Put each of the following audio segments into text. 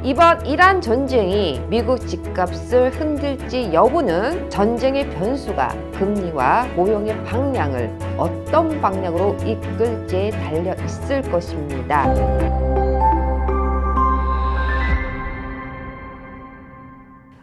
이번 이란 전쟁이 미국 집값을 흔들지 여부는 전쟁의 변수가 금리와 고용의 방향을 어떤 방향으로 이끌지에 달려 있을 것입니다.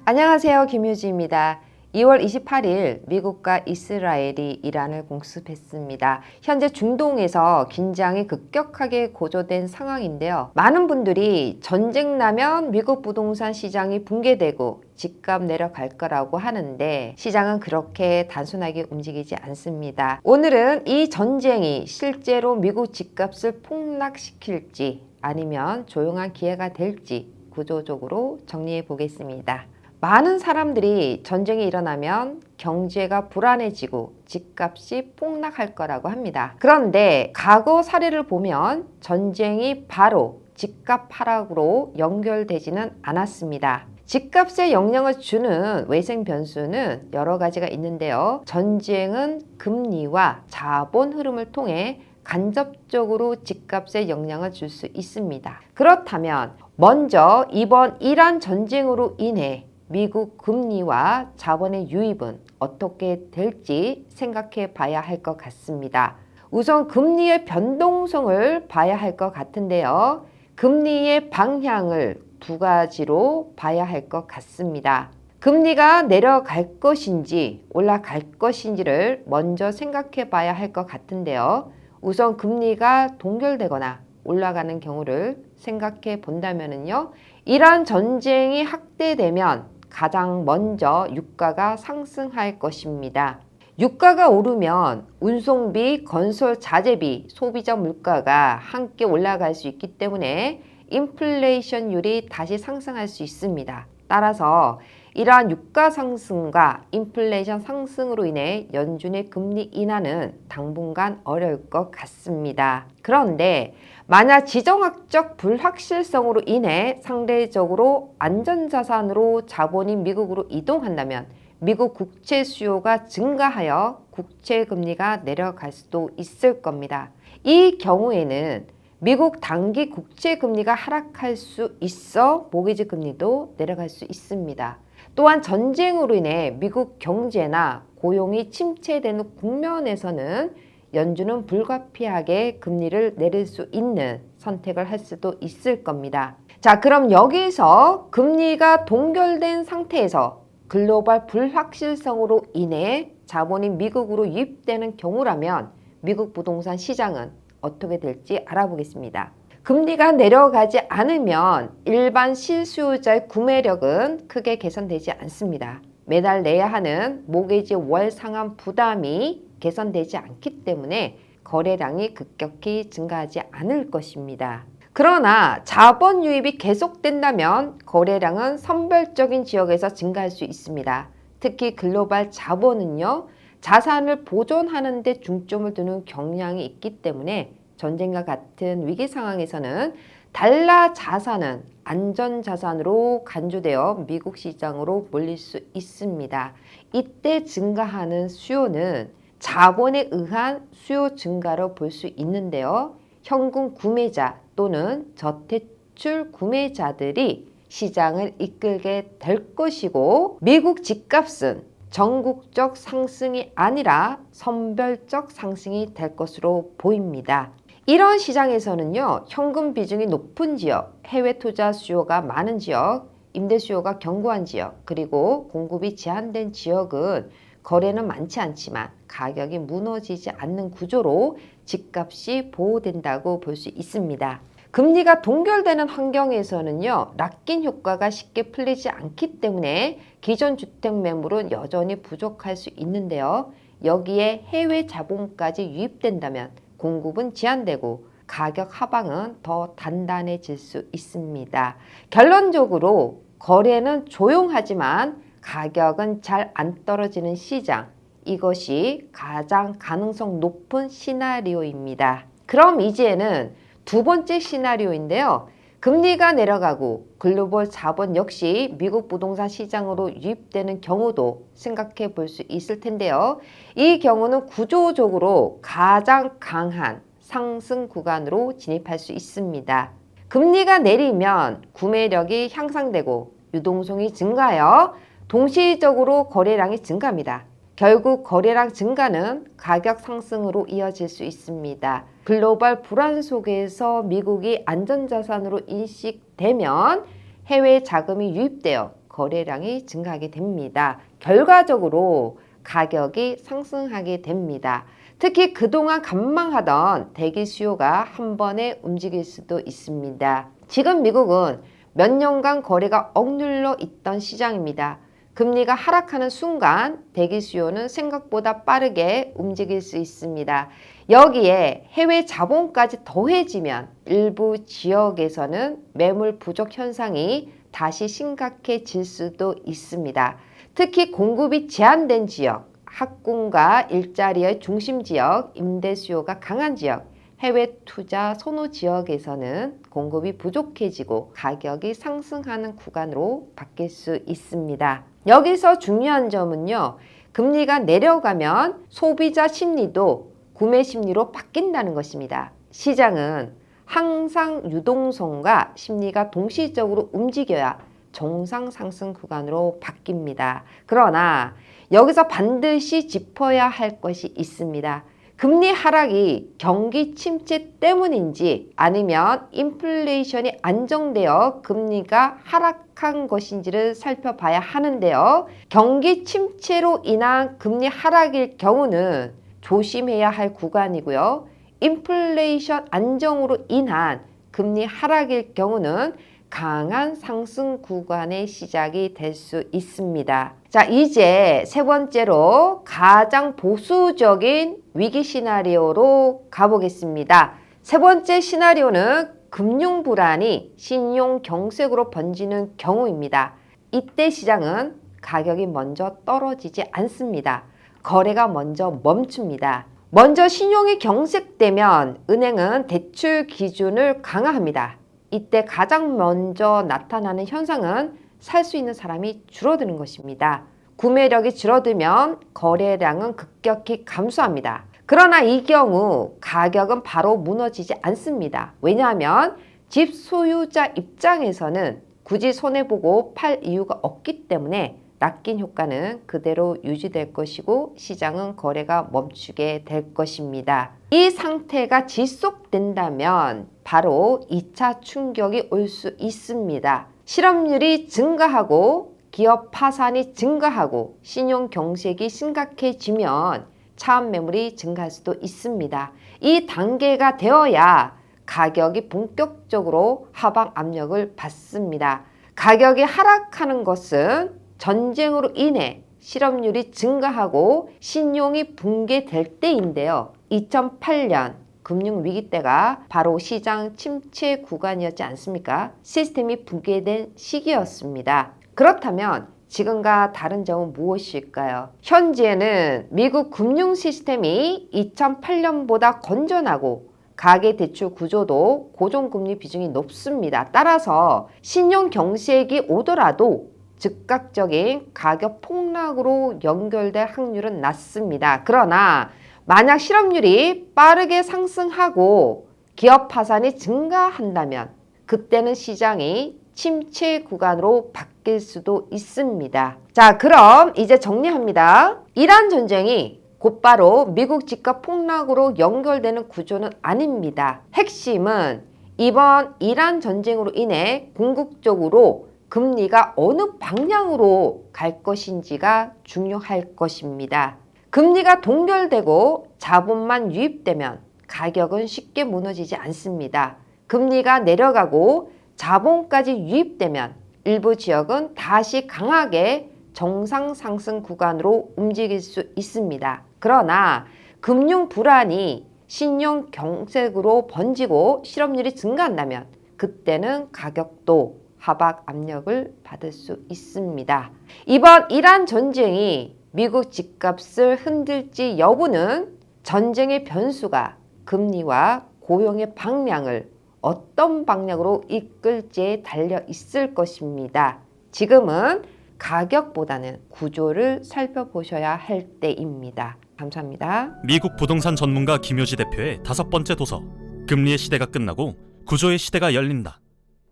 안녕하세요, 김유지입니다. 2월 28일 미국과 이스라엘이 이란을 공습했습니다. 현재 중동에서 긴장이 급격하게 고조된 상황인데요. 많은 분들이 전쟁 나면 미국 부동산 시장이 붕괴되고 집값 내려갈 거라고 하는데 시장은 그렇게 단순하게 움직이지 않습니다. 오늘은 이 전쟁이 실제로 미국 집값을 폭락시킬지 아니면 조용한 기회가 될지 구조적으로 정리해 보겠습니다. 많은 사람들이 전쟁이 일어나면 경제가 불안해지고 집값이 폭락할 거라고 합니다. 그런데 과거 사례를 보면 전쟁이 바로 집값 하락으로 연결되지는 않았습니다. 집값에 영향을 주는 외생 변수는 여러 가지가 있는데요. 전쟁은 금리와 자본 흐름을 통해 간접적으로 집값에 영향을 줄 수 있습니다. 그렇다면 먼저 이번 이란 전쟁으로 인해 미국 금리와 자본의 유입은 어떻게 될지 생각해 봐야 할 것 같습니다. 우선 금리의 변동성을 봐야 할 것 같은데요. 금리의 방향을 두 가지로 봐야 할 것 같습니다. 금리가 내려갈 것인지 올라갈 것인지를 먼저 생각해 봐야 할 것 같은데요. 우선 금리가 동결되거나 올라가는 경우를 생각해 본다면요. 이란 전쟁이 확대되면 가장 먼저 유가가 상승할 것입니다. 유가가 오르면 운송비, 건설 자재비, 소비자 물가가 함께 올라갈 수 있기 때문에 인플레이션율이 다시 상승할 수 있습니다. 따라서 이러한 유가 상승과 인플레이션 상승으로 인해 연준의 금리 인하는 당분간 어려울 것 같습니다. 그런데 만약 지정학적 불확실성으로 인해 상대적으로 안전자산으로 자본이 미국으로 이동한다면 미국 국채 수요가 증가하여 국채 금리가 내려갈 수도 있을 겁니다. 이 경우에는 미국 단기 국채 금리가 하락할 수 있어 모기지 금리도 내려갈 수 있습니다. 또한 전쟁으로 인해 미국 경제나 고용이 침체되는 국면에서는 연준은 불가피하게 금리를 내릴 수 있는 선택을 할 수도 있을 겁니다. 자, 그럼 여기서 금리가 동결된 상태에서 글로벌 불확실성으로 인해 자본이 미국으로 유입되는 경우라면 미국 부동산 시장은 어떻게 될지 알아보겠습니다. 금리가 내려가지 않으면 일반 실수요자의 구매력은 크게 개선되지 않습니다. 매달 내야 하는 모기지 월 상환 부담이 개선되지 않기 때문에 거래량이 급격히 증가하지 않을 것입니다. 그러나 자본 유입이 계속된다면 거래량은 선별적인 지역에서 증가할 수 있습니다. 특히 글로벌 자본은요, 자산을 보존하는 데 중점을 두는 경향이 있기 때문에 전쟁과 같은 위기 상황에서는 달러 자산은 안전 자산으로 간주되어 미국 시장으로 몰릴 수 있습니다. 이때 증가하는 수요는 자본에 의한 수요 증가로 볼 수 있는데요. 현금 구매자 또는 저대출 구매자들이 시장을 이끌게 될 것이고 미국 집값은 전국적 상승이 아니라 선별적 상승이 될 것으로 보입니다. 이런 시장에서는요, 현금 비중이 높은 지역, 해외 투자 수요가 많은 지역, 임대 수요가 견고한 지역, 그리고 공급이 제한된 지역은 거래는 많지 않지만 가격이 무너지지 않는 구조로 집값이 보호된다고 볼 수 있습니다. 금리가 동결되는 환경에서는요, 락인 효과가 쉽게 풀리지 않기 때문에 기존 주택 매물은 여전히 부족할 수 있는데요. 여기에 해외 자본까지 유입된다면 공급은 제한되고 가격 하방은 더 단단해질 수 있습니다. 결론적으로 거래는 조용하지만 가격은 잘 안 떨어지는 시장, 이것이 가장 가능성 높은 시나리오입니다. 그럼 이제는 두 번째 시나리오인데요. 금리가 내려가고 글로벌 자본 역시 미국 부동산 시장으로 유입되는 경우도 생각해 볼 수 있을 텐데요. 이 경우는 구조적으로 가장 강한 상승 구간으로 진입할 수 있습니다. 금리가 내리면 구매력이 향상되고 유동성이 증가하여 동시적으로 거래량이 증가합니다. 결국 거래량 증가는 가격 상승으로 이어질 수 있습니다. 글로벌 불안 속에서 미국이 안전자산으로 인식되면 해외 자금이 유입되어 거래량이 증가하게 됩니다. 결과적으로 가격이 상승하게 됩니다. 특히 그동안 관망하던 대기 수요가 한 번에 움직일 수도 있습니다. 지금 미국은 몇 년간 거래가 억눌려 있던 시장입니다. 금리가 하락하는 순간 대기 수요는 생각보다 빠르게 움직일 수 있습니다. 여기에 해외 자본까지 더해지면 일부 지역에서는 매물 부족 현상이 다시 심각해질 수도 있습니다. 특히 공급이 제한된 지역, 학군과 일자리의 중심 지역, 임대 수요가 강한 지역, 해외 투자 선호 지역에서는 공급이 부족해지고 가격이 상승하는 구간으로 바뀔 수 있습니다. 여기서 중요한 점은요, 금리가 내려가면 소비자 심리도 구매 심리로 바뀐다는 것입니다. 시장은 항상 유동성과 심리가 동시적으로 움직여야 정상 상승 구간으로 바뀝니다. 그러나 여기서 반드시 짚어야 할 것이 있습니다. 금리 하락이 경기 침체 때문인지 아니면 인플레이션이 안정되어 금리가 하락한 것인지를 살펴봐야 하는데요. 경기 침체로 인한 금리 하락일 경우는 조심해야 할 구간이고요. 인플레이션 안정으로 인한 금리 하락일 경우는 강한 상승 구간의 시작이 될 수 있습니다. 자, 이제 세 번째로 가장 보수적인 위기 시나리오로 가보겠습니다. 세 번째 시나리오는 금융 불안이 신용 경색으로 번지는 경우입니다. 이때 시장은 가격이 먼저 떨어지지 않습니다. 거래가 먼저 멈춥니다. 먼저 신용이 경색되면 은행은 대출 기준을 강화합니다. 이때 가장 먼저 나타나는 현상은 살 수 있는 사람이 줄어드는 것입니다. 구매력이 줄어들면 거래량은 급격히 감소합니다. 그러나 이 경우 가격은 바로 무너지지 않습니다. 왜냐하면 집 소유자 입장에서는 굳이 손해보고 팔 이유가 없기 때문에 낚인 효과는 그대로 유지될 것이고 시장은 거래가 멈추게 될 것입니다. 이 상태가 지속된다면 바로 2차 충격이 올 수 있습니다. 실업률이 증가하고 기업 파산이 증가하고 신용 경색이 심각해지면 차압 매물이 증가할 수도 있습니다. 이 단계가 되어야 가격이 본격적으로 하방 압력을 받습니다. 가격이 하락하는 것은 전쟁으로 인해 실업률이 증가하고 신용이 붕괴될 때인데요. 2008년 금융위기 때가 바로 시장 침체 구간이었지 않습니까? 시스템이 붕괴된 시기였습니다. 그렇다면 지금과 다른 점은 무엇일까요? 현재는 미국 금융 시스템이 2008년보다 건전하고 가계대출 구조도 고정금리 비중이 높습니다. 따라서 신용 경색이 오더라도 즉각적인 가격 폭락으로 연결될 확률은 낮습니다. 그러나 만약 실업률이 빠르게 상승하고 기업 파산이 증가한다면 그때는 시장이 침체 구간으로 바뀔 수도 있습니다. 자, 그럼 이제 정리합니다. 이란 전쟁이 곧바로 미국 집값 폭락으로 연결되는 구조는 아닙니다. 핵심은 이번 이란 전쟁으로 인해 궁극적으로 금리가 어느 방향으로 갈 것인지가 중요할 것입니다. 금리가 동결되고 자본만 유입되면 가격은 쉽게 무너지지 않습니다. 금리가 내려가고 자본까지 유입되면 일부 지역은 다시 강하게 정상 상승 구간으로 움직일 수 있습니다. 그러나 금융 불안이 신용 경색으로 번지고 실업률이 증가한다면 그때는 가격도 하락 압력을 받을 수 있습니다. 이번 이란 전쟁이 미국 집값을 흔들지 여부는 전쟁의 변수가 금리와 고용의 방향을 어떤 방향으로 이끌지에 달려 있을 것입니다. 지금은 가격보다는 구조를 살펴보셔야 할 때입니다. 감사합니다. 미국 부동산 전문가 김효지 대표의 5번째 도서 금리의 시대가 끝나고 구조의 시대가 열린다.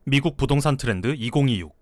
미국 부동산 트렌드 2026.